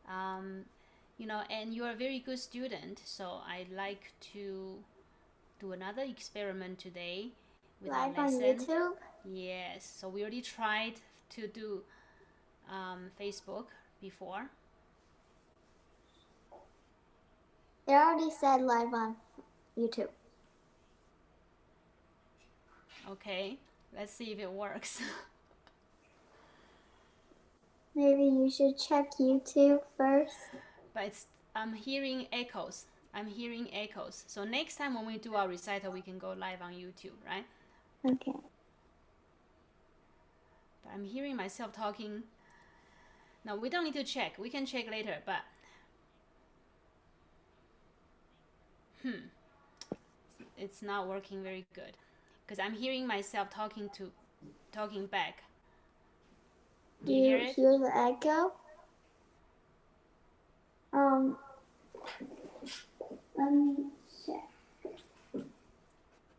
You know, and you are a very good student, so I'd like to do another experiment today with our Live on lesson. YouTube? Yes, so we already tried to do Facebook before. They already said live on YouTube. Okay, let's see if it works. Maybe you should check YouTube first. But I'm hearing echoes. I'm hearing echoes. So next time when we do our recital, we can go live on YouTube, right? Okay. But I'm hearing myself talking. No, we don't need to check. We can check later, but it's not working very good because I'm hearing myself talking back. Do You hear you it? hear the echo? Let me check.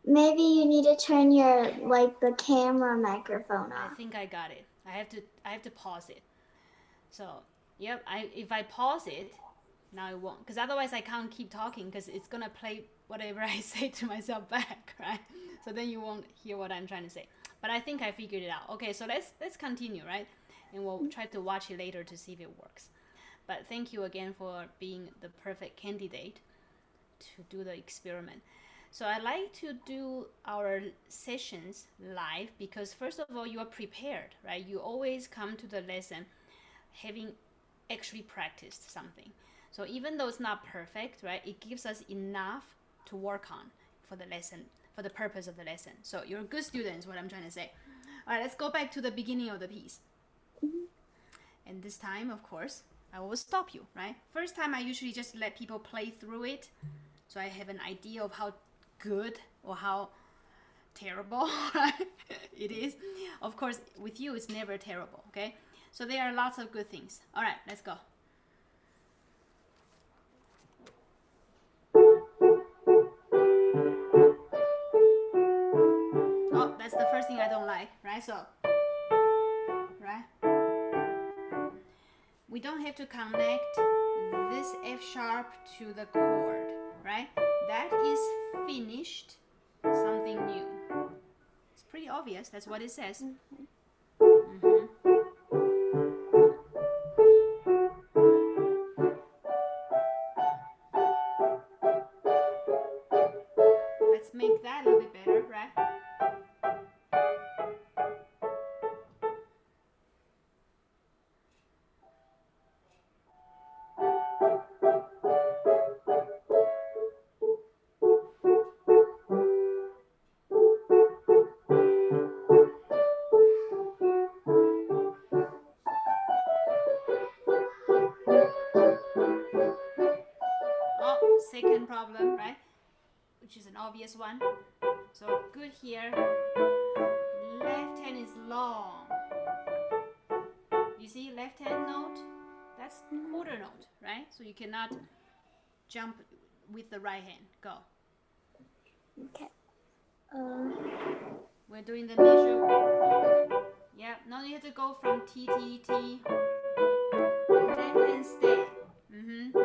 Maybe you need to turn your the camera microphone I off. think I got it. I have to pause it. So, yep, if I pause it, now it won't. Because otherwise I can't keep talking because it's going to play whatever I say to myself back, right? So then you won't hear what I'm trying to say. But I think I figured it out. Okay, so let's continue, right? And we'll try to watch it later to see if it works. But thank you again for being the perfect candidate to do the experiment. So I like to do our sessions live because first of all you are prepared, right? You always come to the lesson having actually practiced something. So even though it's not perfect, right, it gives us enough to work on for the lesson, for the purpose of the lesson. So you're a good student is what I'm trying to say. All right, let's go back to the beginning of the piece. And this time, of course, I will stop you, right? First time I usually just let people play through it so I have an idea of how good or how terrible right? It is. Of course, with you, it's never terrible, okay? So there are lots of good things. All right, let's go. Oh, that's the first thing I don't like, right? So, right? We don't have to connect this F sharp to the chord, right? That is finished, something new. It's pretty obvious. That's what it says. Mm-hmm. Let's make that a little bit better, right? Oh, second problem, right? Which is an obvious one. So good here. Left hand is long. You see left hand note? That's quarter note, right? So you cannot jump with the right hand. Go. Okay. We're doing the measure. Yeah, now you have to go from T, T, T. Left hand stay. Mm-hmm.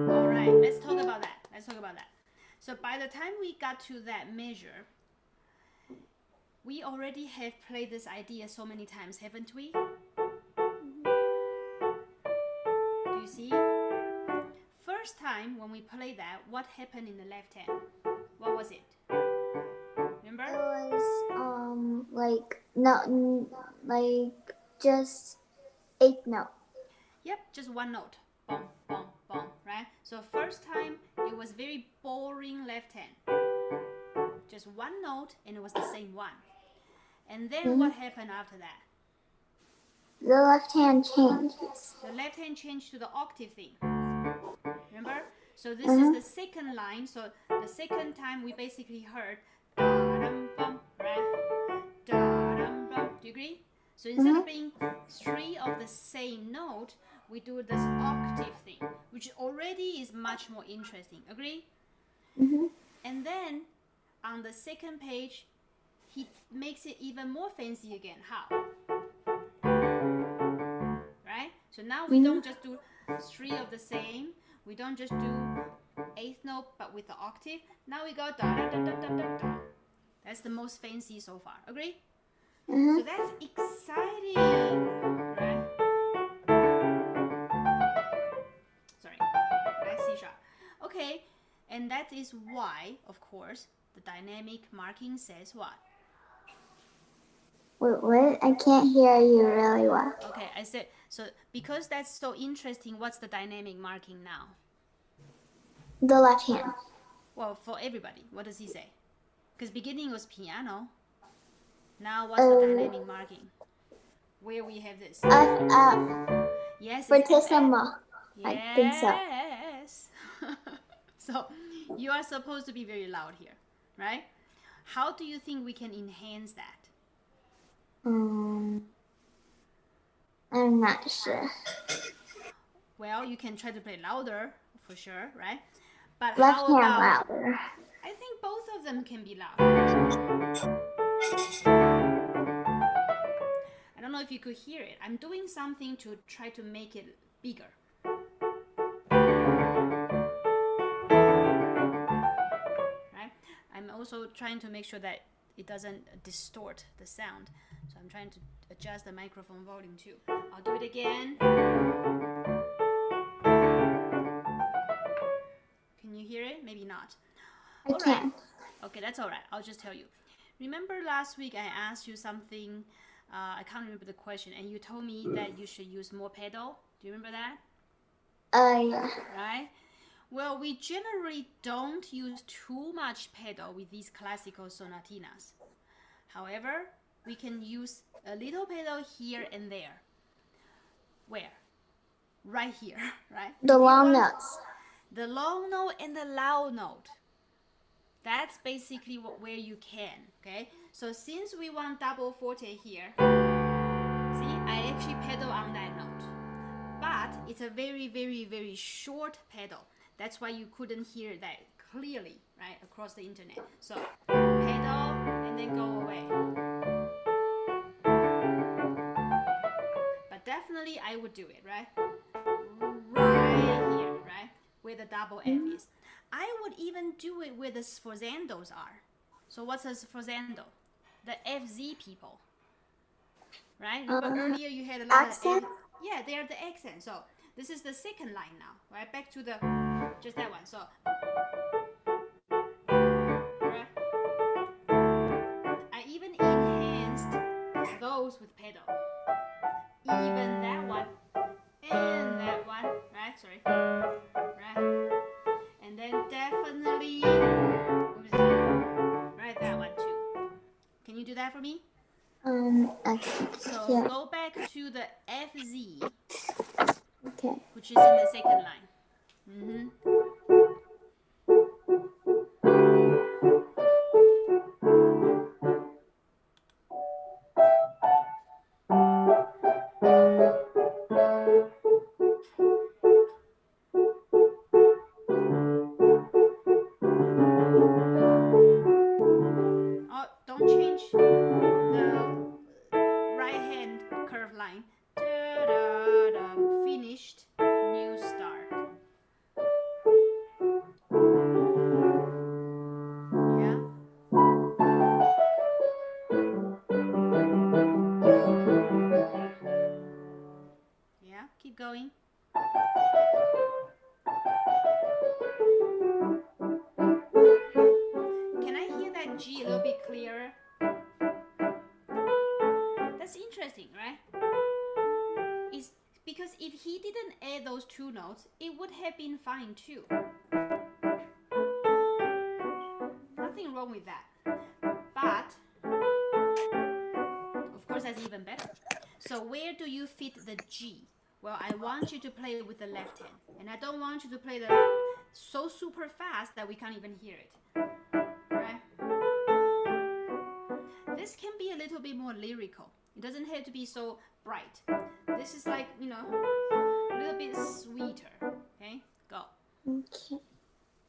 All right, let's talk about that. Let's talk about that. So by the time we got to that measure, we already have played this idea so many times, haven't we? Do you see? First time when we played that, what happened in the left hand? What was it? Remember? It was no, just 8 note. Yep, just one note. Boom, boom, boom, right? So first time it was very boring left hand. Just one note and it was the same one. And then what happened after that? The left hand changes. The left hand changed to the octave thing. Remember? So this is the second line. So the second time we basically heard da dum bum, right? Da dum bum. Do you agree? So instead of being 3 of the same note, we do this octave thing, which already is much more interesting. Agree? And then on the second page, he makes it even more fancy again. How? Right? So now we don't just do 3 of the same. We don't just do 8th note, but with the octave. Now we go da da da da da da da. That's the most fancy so far. Agree? So that's exciting, right? Sorry, that's C sharp. Okay, and that is why, of course, the dynamic marking says what? Wait, what? I can't hear you really well. Okay, I said, so because that's so interesting, what's the dynamic marking now? The left hand. Well, for everybody, what does he say? Because beginning was piano. Now what's the dynamic marking? Where we have this? F. Yes, Fortissimo. Yes. I think so. So you are supposed to be very loud here, right? How do you think we can enhance that? I'm not sure. Well, you can try to play louder for sure, right? But Left how hand about louder. I think both of them can be loud. I don't know if you could hear it. I'm doing something to try to make it bigger. Right? I'm also trying to make sure that it doesn't distort the sound. So I'm trying to adjust the microphone volume too. I'll do it again. Can you hear it? Maybe not. I can. Okay, that's all right. I'll just tell you. Remember last week I asked you something, I can't remember the question, and you told me that you should use more pedal. Do you remember that? Yeah. Right? Well, we generally don't use too much pedal with these classical sonatinas. However, we can use a little pedal here and there. Where? Right here, right? The long notes. The long note and the loud note. That's basically where you can, okay? So since we want double forte here, see, I actually pedal on that note. But it's a very, very, very short pedal. That's why you couldn't hear that clearly, right, across the internet. So pedal and then go away. But definitely I would do it, right? Right here, right? Where the double F is. I would even do it where the sforzandos are. So what's a sforzando? The FZ people, right? Remember earlier you had a lot accent? of yeah, they are the accent. So this is the second line now, right? Back to the just that one. So right? I even enhanced those with pedal. Even that one and that one, right? Sorry, right? And then definitely, right, that one too. Can you do that for me? Okay. So Yeah. go back to the FZ, Okay. which is in the second line. Oh, don't change the right hand curve line. Da-da-da. Finished, new start. Yeah. Yeah, keep going. Can I hear that G a little bit clearer? That's interesting, right? It's because if he didn't add those two notes, it would have been fine too. Nothing wrong with that. But, of course, that's even better. So where do you fit the G? Well, I want you to play it with the left hand. And I don't want you to play the so super fast that we can't even hear it. Right? This can be a little bit more lyrical. It doesn't have to be so bright. This is like, you know, a little bit sweeter. Okay, go. Okay.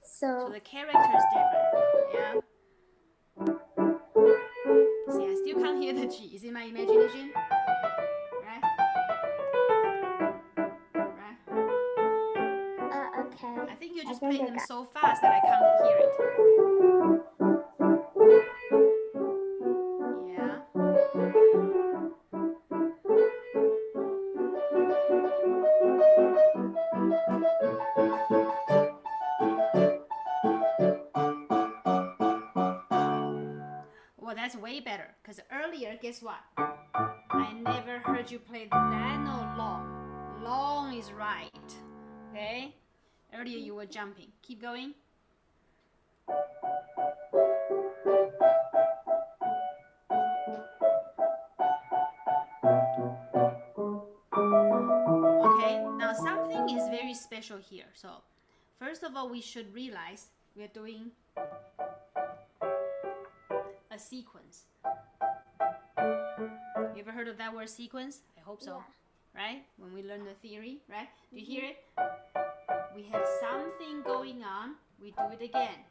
So the character is different. Yeah. See, I still can't hear the G. Is it my imagination? Right? Right? Okay. I think you're just think playing I them got- so fast that I can't hear it. Yeah. Well, that's way better. Because earlier, guess what? I never heard you play that note long. Long is right. Okay? Earlier you were jumping. Keep going. Okay, now something is very special here. So, first of all, we should realize we're doing a sequence. You ever heard of that word sequence? I hope so. Yeah. Right? When we learn the theory, right? Do you hear it? We have something going on, we do it again.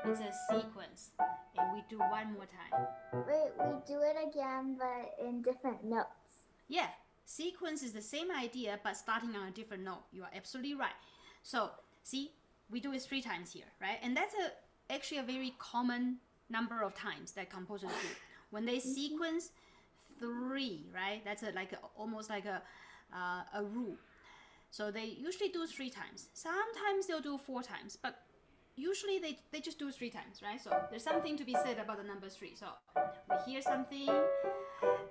It's a sequence. And we do one more time. Wait, we do it again, but in different notes. Yeah, sequence is the same idea, but starting on a different note. You are absolutely right. So, see, we do it 3 times here, right? And that's actually a very common number of times that composers do. When they sequence 3, right? That's almost like a rule. So they usually do 3 times. Sometimes they'll do 4 times, but usually they just do 3 times, right? So there's something to be said about the number 3. So we hear something.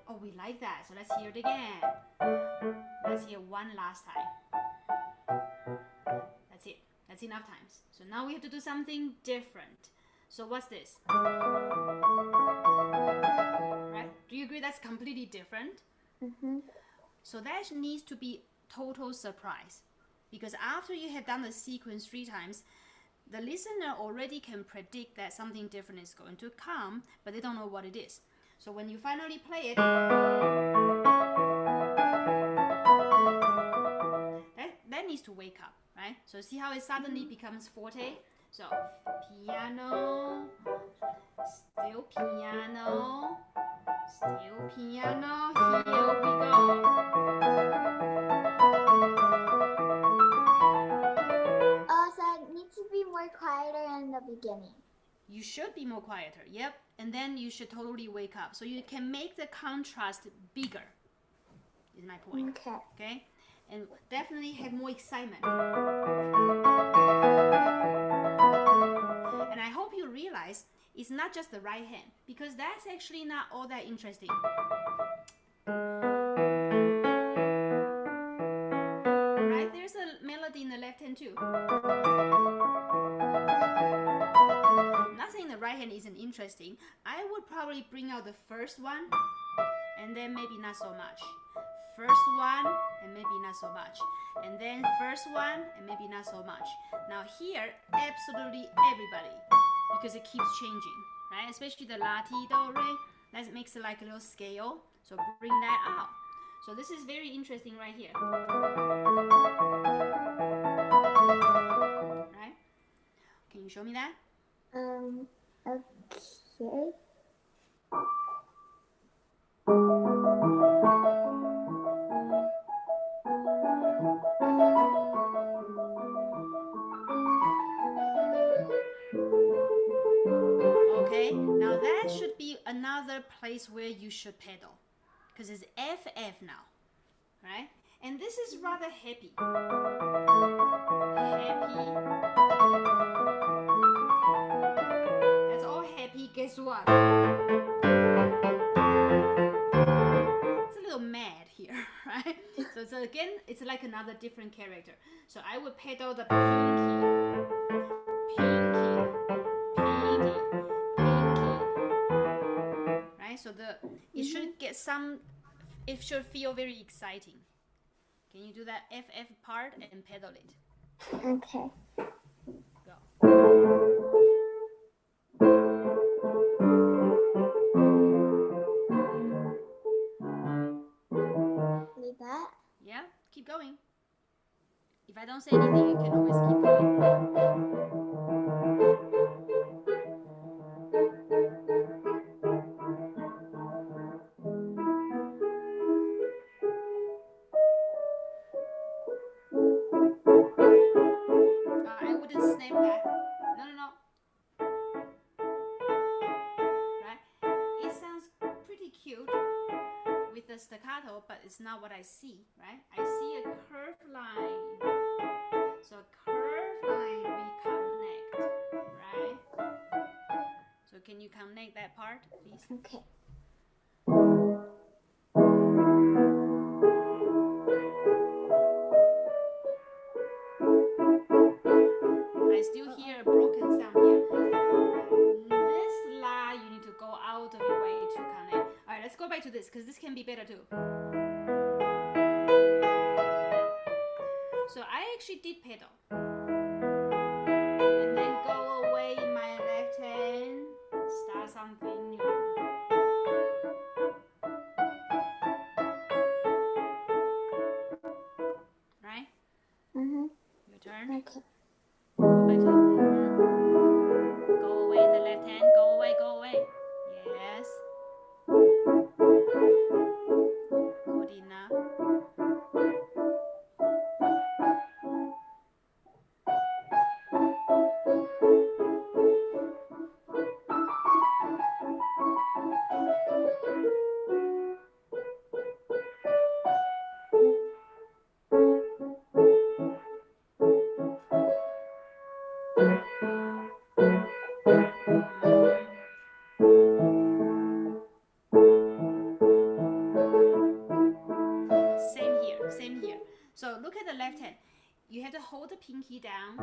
Oh, we like that. So let's hear it again. Let's hear one last time. That's it. That's enough times. So now we have to do something different. So what's this? Right? Do you agree that's completely different? Mm-hmm. So that needs to be total surprise. Because after you have done the sequence 3 times, the listener already can predict that something different is going to come, but they don't know what it is. So when you finally play it, that needs to wake up, right? So see how it suddenly becomes forte? So piano, still piano, still piano, here we go. Oh, so it needs to be more quieter in the beginning. You should be more quieter, yep. And then you should totally wake up. So you can make the contrast bigger, is my point. Okay? And definitely have more excitement. And I hope you realize it's not just the right hand, because that's actually not all that interesting. Right? There's a melody in the left hand too. Not saying the right hand isn't interesting. I would probably bring out the first one and then maybe not so much. First one and maybe not so much. And then first one and maybe not so much. Now here, absolutely everybody, because it keeps changing, right? Especially the la, ti, do, re. That makes it like a little scale. So bring that out. So this is very interesting right here. Right? Can you show me that? Okay. Okay, now that should be another place where you should pedal, because it's FF now, right? And this is rather happy. Happy. That's all happy. Guess what? It's a little mad here, right? So again, it's like another different character. So I would pedal the pinky, pinky, pinky, pinky, right? So it should get some. It should feel very exciting. Can you do that FF part and pedal it? Okay. Go. If I don't say anything, you can always keep going. I wouldn't snap that. No, no, no. Right? It sounds pretty cute with the staccato, but it's not what I see, right? I see a curved line. So a curved line we connect, right? So can you connect that part, please? Okay. I still hear a broken sound here. This la, you need to go out of your way to connect. All right, let's go back to this because this can be better too. So I actually did pedal. And then go away in my left hand, start something new. Right? Mhm. Your turn. Okay. Go back to go away in the left hand. Go away, go away. Yes. Good enough. Same here. So look at the left hand. You have to hold the pinky down,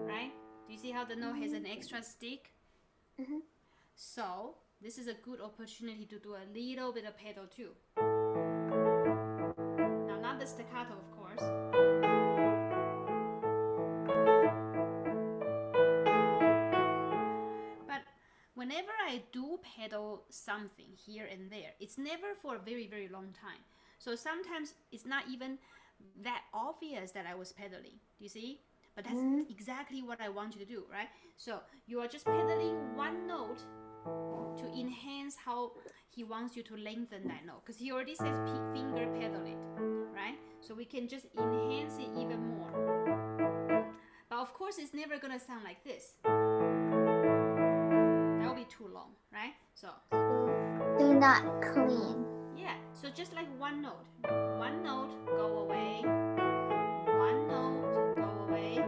right? Do you see how the note has an extra stick? Mhm. So this is a good opportunity to do a little bit of pedal too. Now not the staccato, of course. But whenever I do pedal something here and there, it's never for a very, very long time. So sometimes it's not even that obvious that I was pedaling. Do you see? But that's exactly what I want you to do, right? So you are just pedaling one note to enhance how he wants you to lengthen that note. Because he already says finger pedal it, right? So we can just enhance it even more. But of course, it's never going to sound like this. That will be too long, right? So Do not clean. yeah, so just like one note, go away, one note, go away,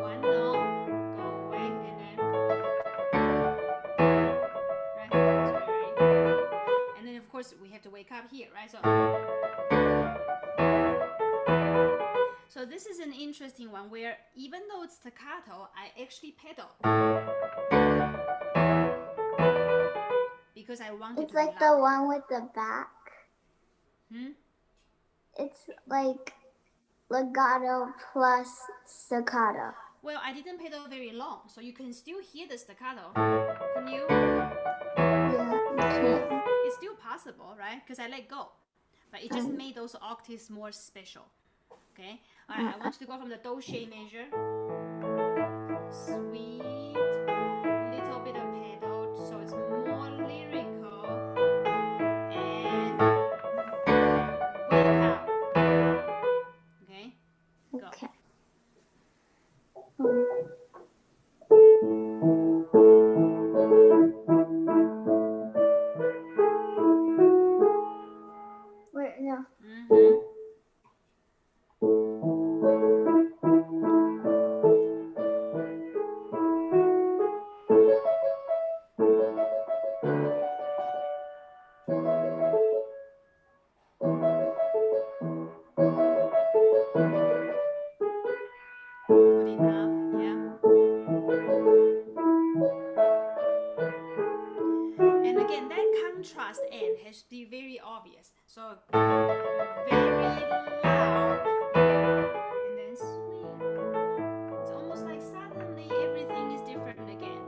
one note, go away, and then right, sorry. And then of course we have to wake up here, right? So this is an interesting one where even though it's staccato, I actually pedal because I want it It's to be like loud. the one with the back. It's like legato plus staccato. Well, I didn't pedal very long, so you can still hear the staccato. Can you? Yeah, you can. It's still possible, right? Because I let go. But it just made those octaves more special. Okay? Alright, I want you to go from the do shay measure. Sweet. Little bit of pedal, so it's more lyrical. And wake up. Okay? Go. Okay. Wait, no. Good enough, yeah. And again, that contrast end has to be very obvious. So very loud and then sweet. It's almost like suddenly everything is different again,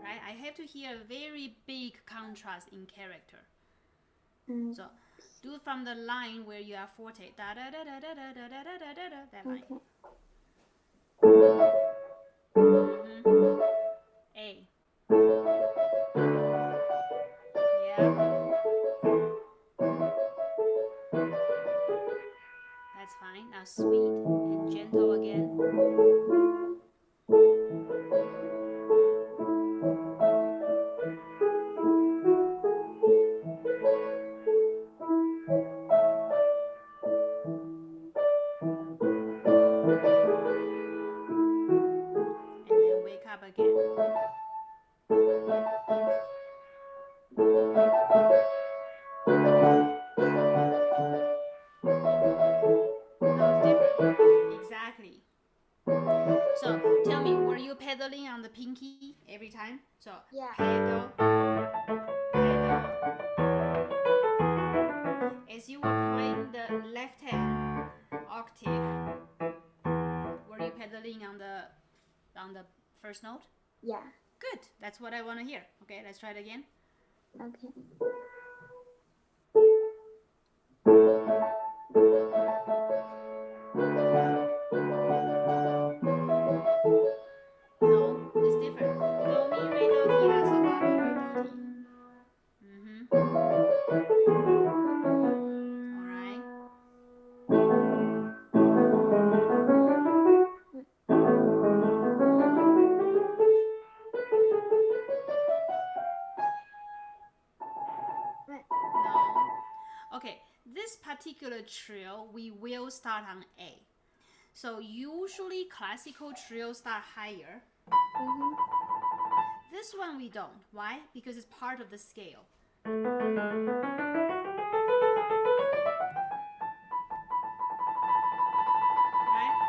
right? I have to hear a very big contrast in character. So Do it from the line where you have forte. Da da da da da da da da da da da. That line. A. Yeah. That's fine. Now sweet and gentle again. And then wake up again. Exactly. So tell me, were you pedaling on the pinky every time? So Yeah. pedal, pedal. As you were playing the left hand octave, were you pedaling on the first note? Yeah. Good. That's what I want to hear. Okay, let's try it again. Okay. No, it's different. Do mi re do ti la sol fa mi re do ti. All right. No. Okay, this particular trill we will start on A. So usually classical trills start higher. This one we don't. Why? Because it's part of the scale. Right?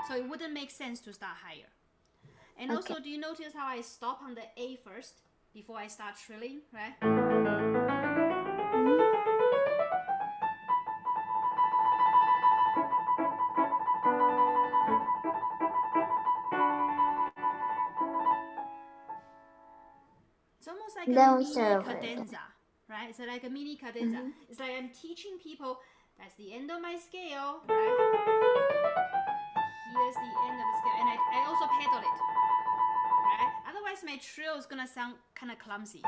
So it wouldn't make sense to start higher. And also, do you notice how I stop on the A first before I start trilling, right? It's almost like a mini cadenza, right? It's like a mini cadenza. It's like I'm teaching people that's the end of my scale, right? Here's the end of the scale. And I also pedal it, right? Otherwise, my trill is going to sound kind of clumsy.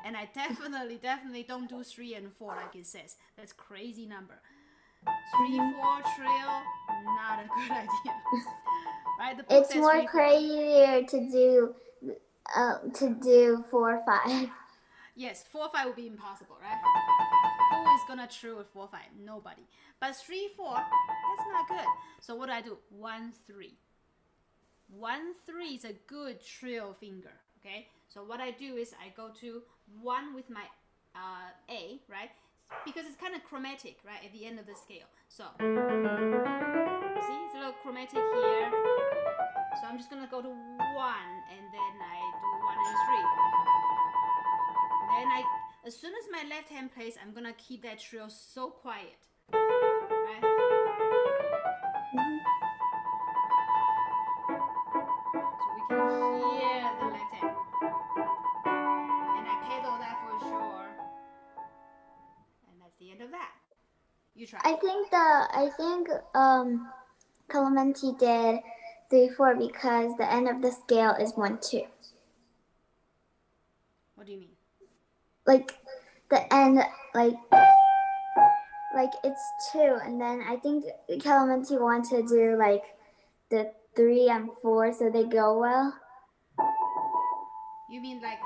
And I definitely don't do 3 and 4 like it says. That's crazy number. 3, 4 trill, not a good idea. Right? The book It's says more 3, 4. crazier to do 4, 5. Yes, 4, 5 would be impossible, right? Who is gonna trill with 4, 5? Nobody. But 3, 4, that's not good. So what do? 1, 3. 1, 3 is a good trill finger. Okay. So what I do is I go to 1 with my A, right? Because it's kind of chromatic, right? At the end of the scale. So see, it's a little chromatic here. So I'm just gonna go to 1, and then I do 1 and 3. And then as soon as my left hand plays, I'm gonna keep that trill so quiet, right? So we can hear the left hand, and I pedal that for sure, and that's the end of that. You try. I think Clementi did 3, 4 because the end of the scale is 1, 2. What do you mean? Like the end, like it's 2, and then I think Clementi wants to do like the 3 and 4 so they go well. You mean like,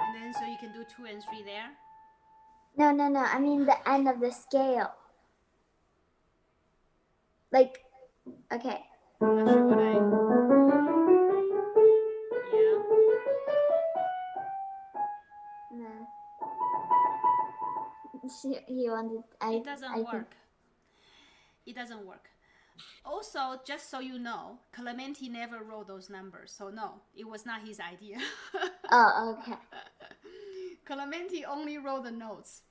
and then so you can do 2 and 3 there? No. I mean the end of the scale. Like, okay. I'm not sure what No. He wanted. It doesn't work. It doesn't work. Also, just so you know, Clementi never wrote those numbers, so no, it was not his idea. Oh, okay. Clementi only wrote the notes.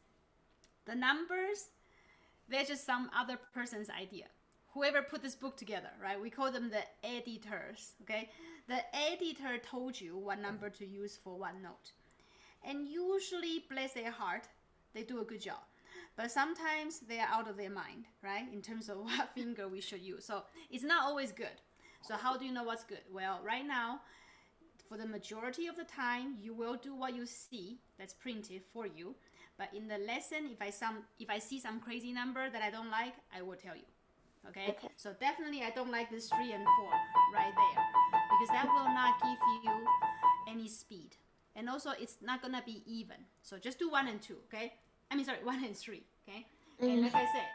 The numbers, they're just some other person's idea. Whoever put this book together, right? We call them the editors, okay? The editor told you what number to use for what note. And usually, bless their heart, they do a good job. But sometimes they are out of their mind, right? In terms of what finger we should use. So it's not always good. So how do you know what's good? Well, right now, for the majority of the time, you will do what you see that's printed for you. But in the lesson, if I see some crazy number that I don't like, I will tell you. Okay? So definitely I don't like this 3 and 4 right there, because that will not give you any speed. And also it's not gonna be even. So just do 1 and 2, okay? I mean, sorry, 1 and 3, okay? And like I said,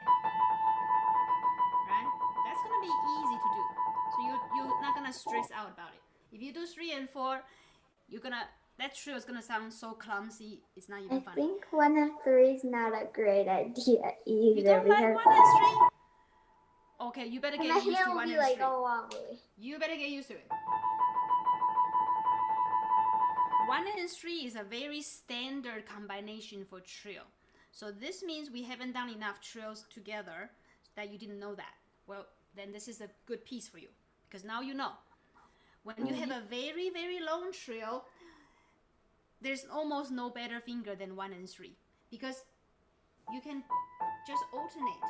right? That's gonna be easy to do. So you're not gonna stress out about it. If you do 3 and 4, that trio is gonna sound so clumsy. It's not even funny. I think 1 and 3 is not a great idea either. You don't like 1 and 3? Okay, you better get used to 1 and 3. You better get used to it. 1 and 3 is a very standard combination for trio. So this means we haven't done enough trios together that you didn't know that. Well, then this is a good piece for you, because now you know. When you have a very, very long trio, there's almost no better finger than 1 and 3, because you can just alternate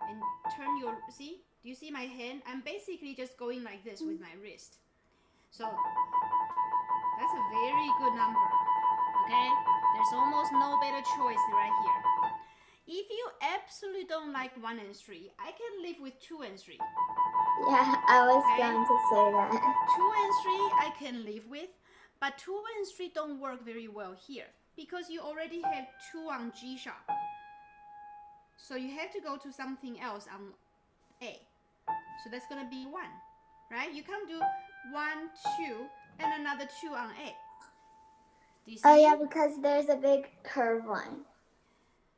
and turn your, see? Do you see my hand? I'm basically just going like this with my wrist. So that's a very good number, okay? There's almost no better choice right here. If you absolutely don't like 1 and 3, I can live with 2 and 3. Yeah, I was going to say that. 2 and 3 I can live with, but 2 and 3 don't work very well here, because you already have 2 on G sharp. So you have to go to something else on A. So that's going to be 1, right? You can't do 1, 2, and another 2 on A. Do you see? Oh yeah, because there's a big curve line.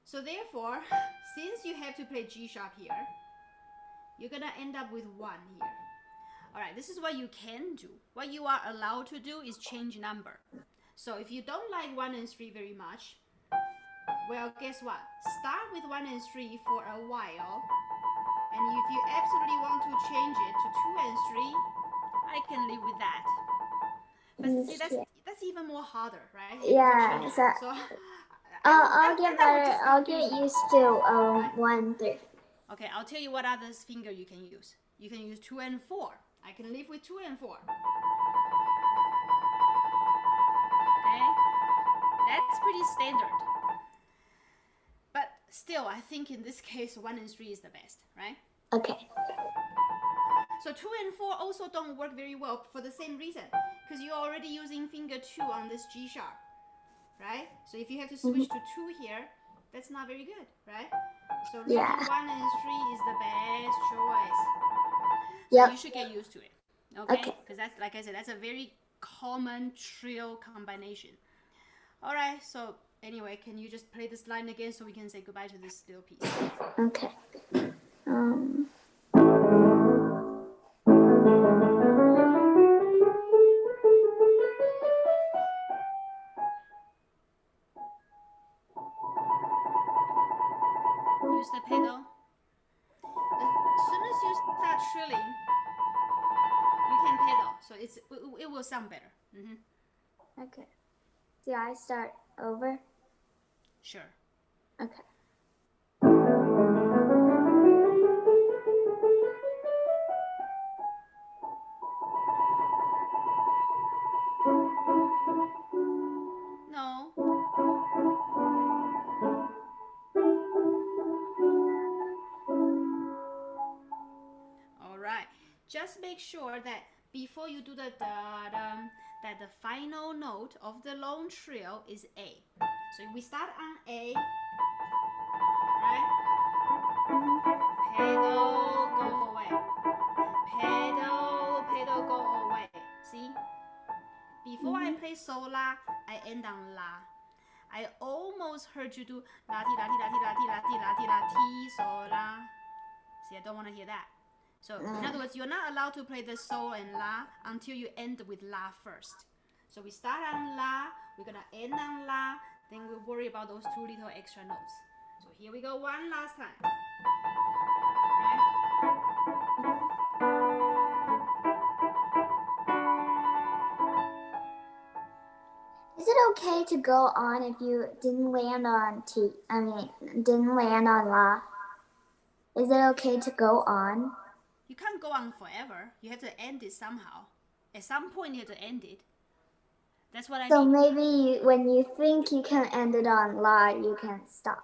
So therefore, since you have to play G sharp here, you're going to end up with 1 here. All right, this is what you can do. What you are allowed to do is change number. So if you don't like 1 and 3 very much, well, guess what? Start with 1 and 3 for a while. And if you absolutely want to change it to 2 and 3, I can live with that. But see, that's even more harder, right? Yeah, so I'll get used to 1, 3. Okay, I'll tell you what other finger you can use. You can use 2 and 4. I can live with 2 and 4. Okay? That's pretty standard. But still, I think in this case, 1 and 3 is the best, right? Okay. So 2 and 4 also don't work very well for the same reason, because you're already using finger 2 on this G sharp, right? So if you have to switch to 2 here, that's not very good, right? So really 1 and 3 is the best choice. So you should get used to it, okay? Because that's, like I said, that's a very common trio combination. All right, so anyway, can you just play this line again so we can say goodbye to this little piece? Okay. Use the pedal. As soon as you start trilling, you can pedal, so it will sound better. Okay. Do I start over? Sure. Okay. No. All right. Just make sure that before you do the da-dum, that the final note of the long trio is A. So we start on A, right? Pedal, go away. Pedal, pedal, go away. See? Before I play sol la, I end on la. I almost heard you do la ti la ti la ti la ti la ti la ti la ti sol la. See, I don't want to hear that. So in other words, you're not allowed to play the sol and la until you end with la first. So we start on la, we're gonna end on la, then we'll worry about those 2 little extra notes. So here we go one last time. Right? Is it okay to go on if you didn't land on didn't land on La? Is it okay to go on? You can't go on forever. You have to end it somehow. At some point, you have to end it. That's what I So mean. maybe when you think you can end it on La, you can stop.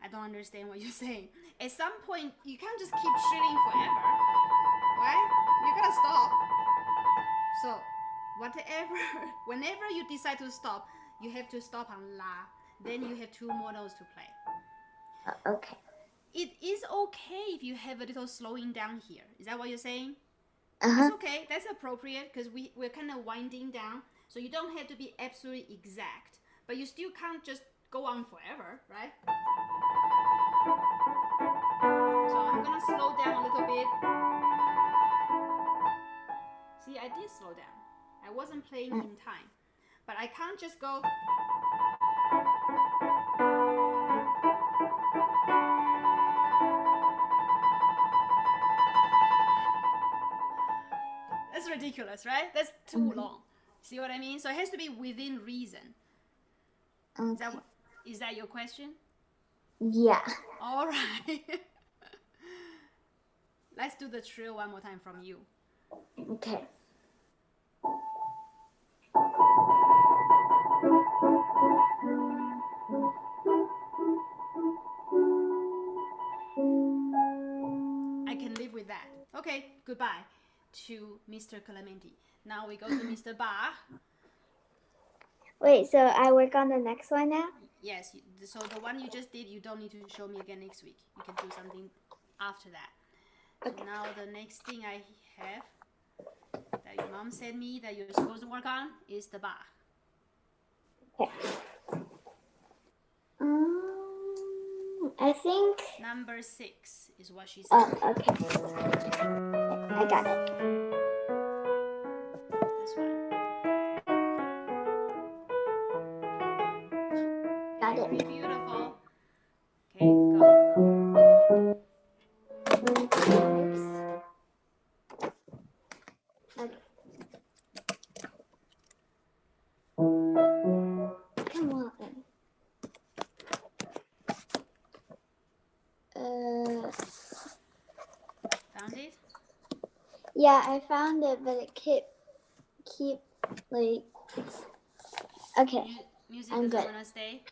I don't understand what you're saying. At some point, you can't just keep shooting forever, right? You gotta stop. So, whenever you decide to stop, you have to stop on La. Then you have 2 more notes to play. Okay. It is okay if you have a little slowing down here. Is that what you're saying? Uh-huh. That's okay. That's appropriate because we're kind of winding down. So you don't have to be absolutely exact, but you still can't just go on forever, right? So I'm gonna slow down a little bit. See, I did slow down. I wasn't playing in time, but I can't just go. That's ridiculous, right? That's too long. See what I mean? So it has to be within reason. Okay. Is that your question? Yeah. All right. Let's do the trill one more time from you. Okay. I can live with that. Okay, goodbye to Mr. Clementi. Now we go to Mr. Bach. Wait, so I work on the next one now? Yes, so the one you just did, you don't need to show me again next week. You can do something after that. So now the next thing I have that your mom sent me that you're supposed to work on is the Bach. Okay. I think Number 6 is what she said. Oh, okay. I got it. This one. Got Very it. beautiful. Okay, go. Oops. Okay. Come on. Found it? Yeah, I found it, but it keep like okay. Music I'm doesn't good. wanna stay.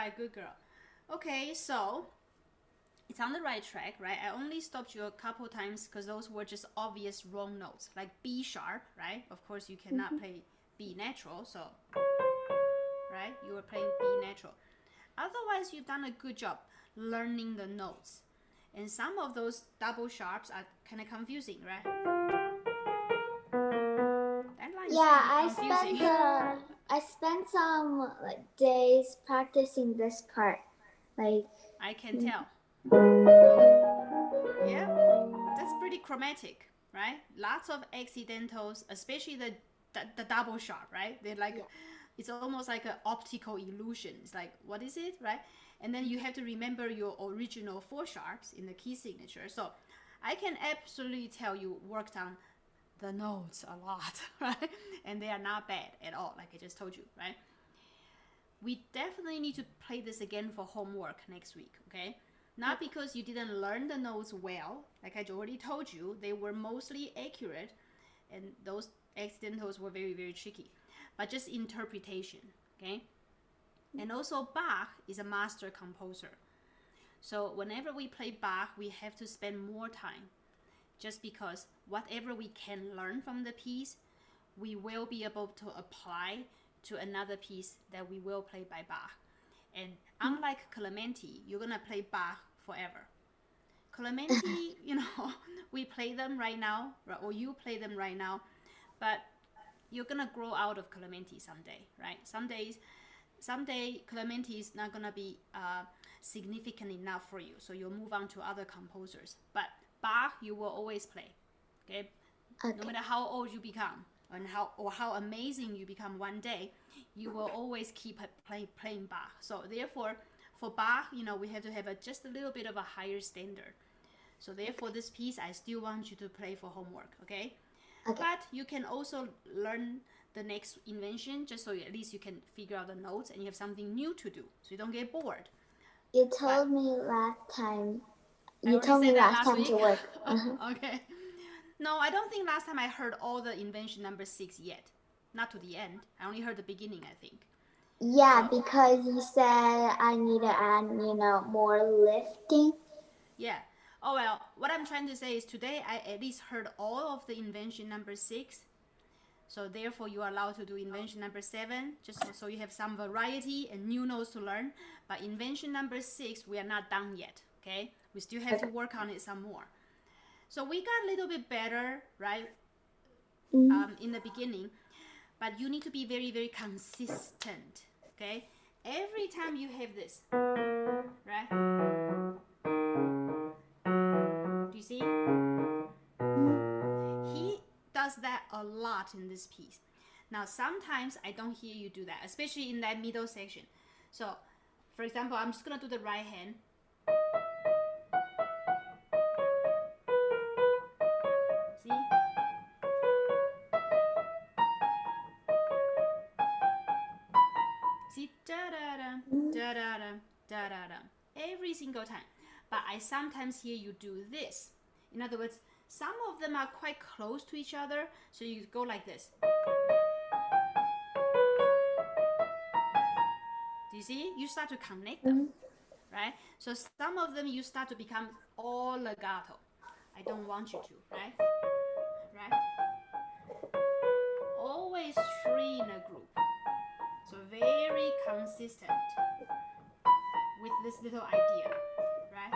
right, good girl. Okay, so it's on the right track, right? I only stopped you a couple times because those were just obvious wrong notes, like B sharp, right? Of course, you cannot play B natural, so, right? You were playing B natural. Otherwise, you've done a good job learning the notes. And some of those double sharps are kind of confusing, right? That line is Yeah, really confusing. I spent some like days practicing this part. Like I can tell. Yeah, that's pretty chromatic, right? Lots of accidentals, especially the double sharp, right? They're like, it's almost like an optical illusion. It's like, what is it, right? And then you have to remember your original 4 sharps in the key signature. So I can absolutely tell you worked on the notes a lot, right? And they are not bad at all, like I just told you, right? We definitely need to play this again for homework next week, okay? Not because you didn't learn the notes well, like I already told you, they were mostly accurate, and those accidentals were very, very tricky, but just interpretation, okay? And also Bach is a master composer. So whenever we play Bach, we have to spend more time, just because whatever we can learn from the piece, we will be able to apply to another piece that we will play by Bach. And unlike Clementi, you're gonna play Bach forever. Clementi, we play them right now, or you play them right now, but you're gonna grow out of Clementi someday, right? Someday Clementi is not gonna be significant enough for you, so you'll move on to other composers. But Bach, you will always play, okay? No matter how old you become and how amazing you become one day, you will always keep playing Bach. So therefore, for Bach, we have to have just a little bit of a higher standard. So therefore, this piece, I still want you to play for homework, okay? But you can also learn the next invention, just so at least you can figure out the notes and you have something new to do, so you don't get bored. You told me last time. You told me last time to work. Okay. No, I don't think last time I heard all the invention number 6 yet. Not to the end. I only heard the beginning, I think. Yeah, because you said I need to add, more lifting. Yeah. Oh, well, what I'm trying to say is today I at least heard all of the invention number 6. So therefore, you are allowed to do invention number 7, just so you have some variety and new notes to learn. But invention number 6, we are not done yet, okay? We still have to work on it some more. So we got a little bit better, right, in the beginning. But you need to be very, very consistent, okay? Every time you have this, right? Do you see? He does that a lot in this piece. Now, sometimes I don't hear you do that, especially in that middle section. So, for example, I'm just gonna do the right hand. See? See? Da-da-da, da-da-da, da-da-da. Every single time. But I sometimes hear you do this. In other words, some of them are quite close to each other, so you go like this. Do you see? You start to connect them, right? So some of them you start to become all legato. I don't want you to, right? Right? Always 3 in a group. So very consistent with this little idea, right?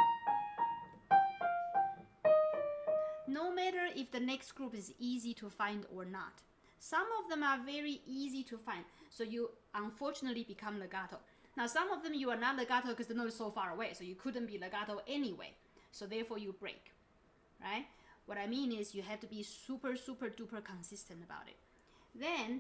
No matter if the next group is easy to find or not. Some of them are very easy to find, so you unfortunately become legato. Now some of them you are not legato because the note is so far away, so you couldn't be legato anyway. So therefore you break, right? What I mean is you have to be super, super duper consistent about it. Then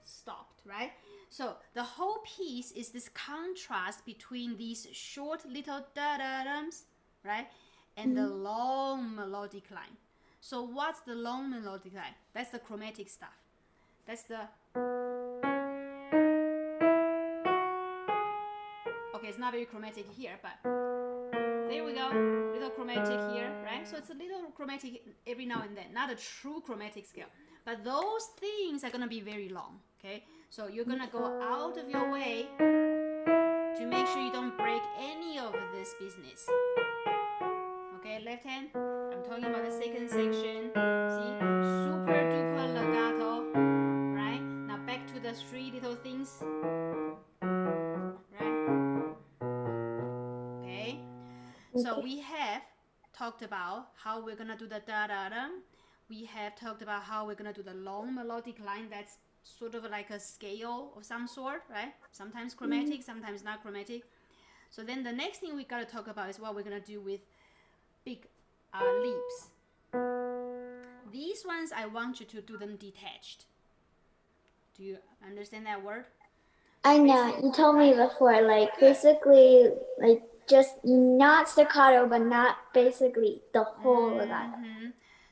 stopped, right? So the whole piece is this contrast between these short little da-da-dums, right? And the long melodic line. So what's the long melodic line? That's the chromatic stuff. That's the... Okay, it's not very chromatic here, but there we go. Little chromatic here, right? So it's a little chromatic every now and then. Not a true chromatic scale, But those things are gonna be very long, okay? So you're gonna go out of your way to make sure you don't break any of this business. Okay, left hand, I'm talking about the second section. See, super duper legato, right? Now back to the three little things, right? Okay, so we have talked about how we're gonna do the da-da-da. We have talked about how we're gonna do the long melodic line that's sort of like a scale of some sort, right? Sometimes chromatic, sometimes not chromatic. So then the next thing we gotta talk about is what we're gonna do with big leaps. These ones I want you to do them detached. Do you understand that word? I know, you told me before, like basically like just not staccato but not basically the whole legato.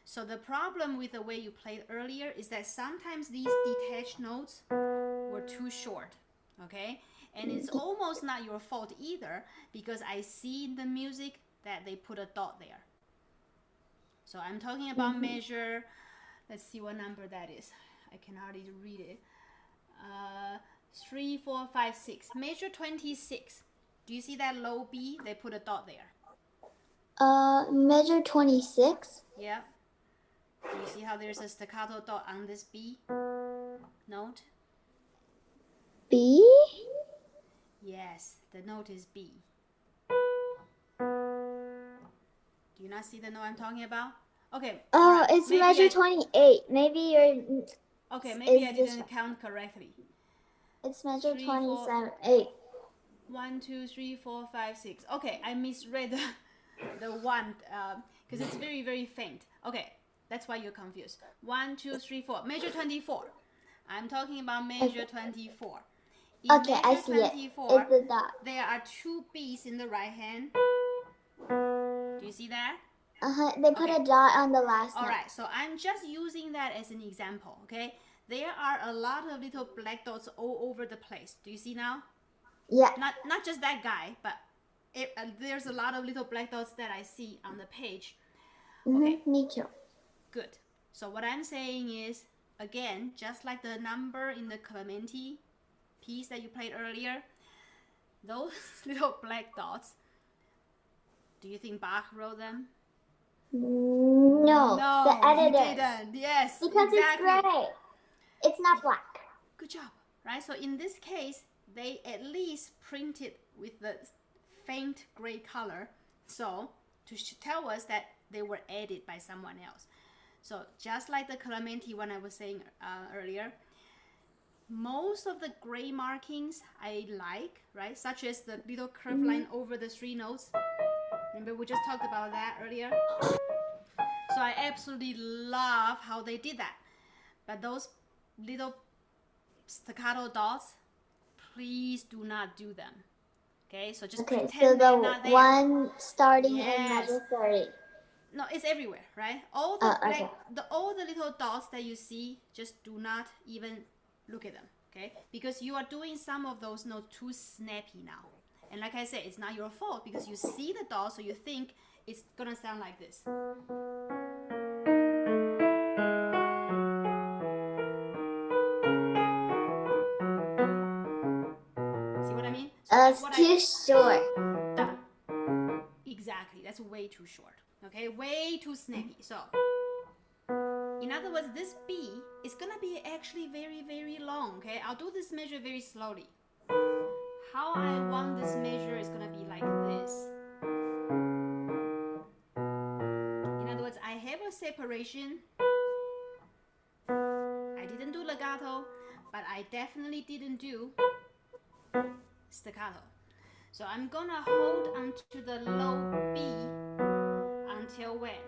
So the problem with the way you played earlier is that sometimes these detached notes were too short, okay? And it's almost not your fault either, because I see in the music that they put a dot there. So I'm talking about measure, let's see what number that is. I can hardly read it. 3, 4, 5, 6. Measure 26. Do you see that low B? They put a dot there. Measure 26. Yeah. Do you see how there's a staccato dot on this B note? B? Yes, the note is B. Do you not see the note I'm talking about? Okay. Oh, right. it's maybe measure 28. Maybe you're. Okay, maybe I this didn't count correctly. It's measure 3, 27. 8. 1, 2, 3, 4, 5, 6. Okay, I misread the one because it's very, very faint. Okay, that's why you're confused. 1, 2, 3, 4. Measure 24. I'm talking about measure 24. In Okay, I measure see 24, it. It's the dot. there are two B's in the right hand. Do you see that? They put a dot on the last All note. right, so I'm just using that as an example, okay? There are a lot of little black dots all over the place. Do you see now? Yeah. Not just that guy, but there's a lot of little black dots that I see on the page. Okay, Me too. good. So what I'm saying is, again, just like the number in the Clementi piece that you played earlier, those little black dots, do you think Bach wrote them? No, the editor. He didn't. Yes, because exactly. it's gray. It's not black. Good job, right? So in this case, they at least printed with the faint gray color, so to tell us that they were added by someone else. So just like the Clementi one I was saying earlier, most of the gray markings I like, right? Such as the little curved line over the three notes. Remember we just talked about that earlier? So I absolutely love how they did that. But those little staccato dots, please do not do them. Okay, so just pretend so they're not there. One starting in measure 30. No, it's everywhere, right? All the all the little dots that you see, just do not even look at them, okay? Because you are doing some of those notes too snappy now. And like I said, it's not your fault because you see the dots, so you think it's gonna sound like this. Too short. Exactly, that's way too short. Okay, way too snappy. So, in other words, this B is gonna be actually very, very long. Okay, I'll do this measure very slowly. How I want this measure is gonna be like this. In other words, I have a separation. I didn't do legato, but I definitely didn't do staccato. So I'm gonna hold onto the low B until when?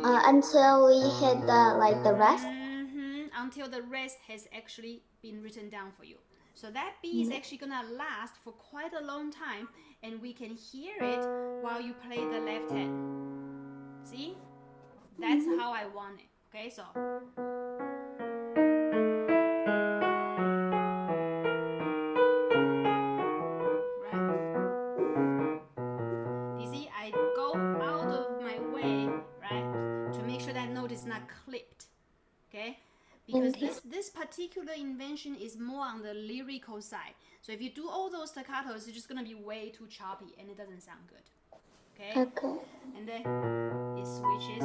Until we hit the rest. Until the rest has actually been written down for you. So that B is actually gonna last for quite a long time, and we can hear it while you play the left hand. See? That's how I want it. Okay, so. Is not clipped. because Okay. this particular invention is more on the lyrical side. So if you do all those staccatos, it's just gonna be way too choppy and it doesn't sound good. Okay? Okay. And then it switches.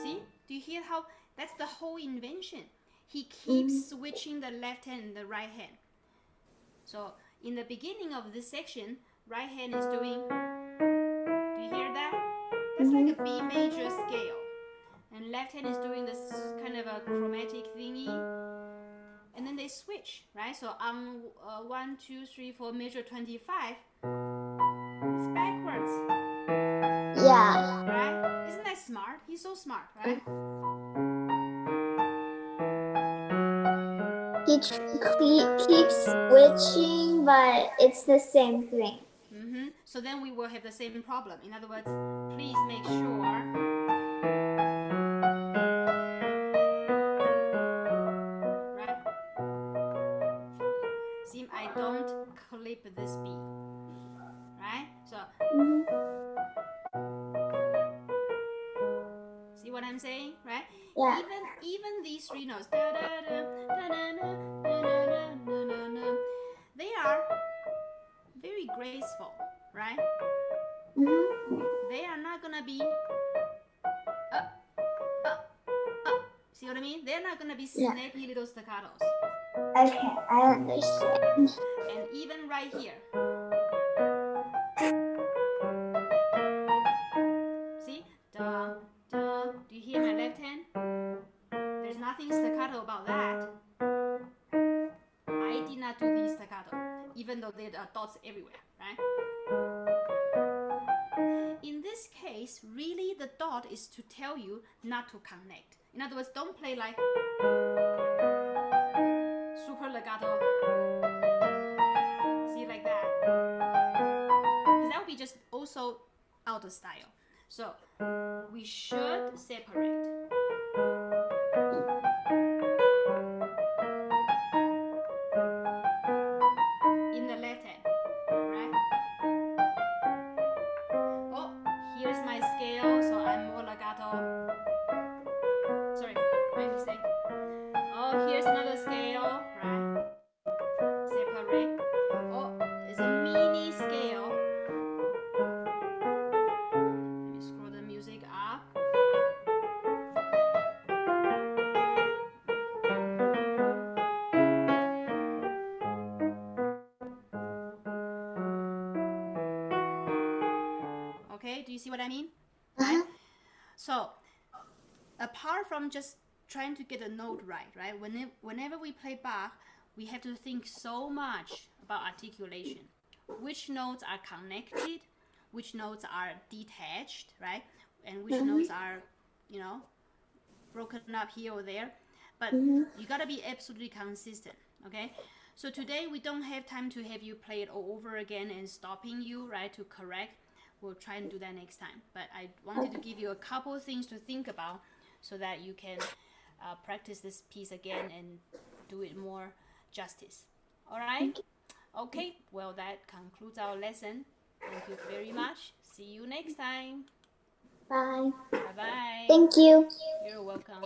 See? Do you hear how that's the whole invention? He keeps switching the left hand and the right hand. So in the beginning of this section, right hand is doing, do you hear that? That's like a B major scale. And left hand is doing this kind of a chromatic thingy. And then they switch, right? So on 1, 2, 3, 4, measure 25, it's backwards. Yeah. Right? Isn't that smart? He's so smart, right? He keeps switching, but it's the same thing. So then we will have the same problem. In other words, please make sure. Right? See, I don't clip this B. Right? So, see what I'm saying? Right? Yeah. Even these three notes, they are very graceful, right? They are not gonna be see what I mean? They're not gonna be snappy little staccatos. Okay, I understand. And even right here, see, da da. Do you hear my left hand? There's nothing staccato about that. I did not do these staccato, even though there are dots everywhere, right? In this case, really the dot is to tell you not to connect. In other words, don't play like super legato. See, like that. Because that would be just also out of style. So we should separate. In the left hand, right? Oh, here's my scale, so I'm more legato. Sorry, my mistake. Oh, here's another scale, right? Separate. Oh, it's a mini scale. Let me scroll the music up. Okay, do you see what I mean? Right? So, apart from just trying to get a note right? Whenever we play Bach, we have to think so much about articulation. Which notes are connected, which notes are detached, right? And which notes are, broken up here or there. But you gotta be absolutely consistent, okay? So today we don't have time to have you play it all over again and stopping you, right, to correct. We'll try and do that next time. But I wanted to give you a couple of things to think about so that you can practice this piece again and do it more justice. All right? Okay, well, that concludes our lesson. Thank you very much. See you next time. Bye. Bye-bye. Thank you. You're welcome.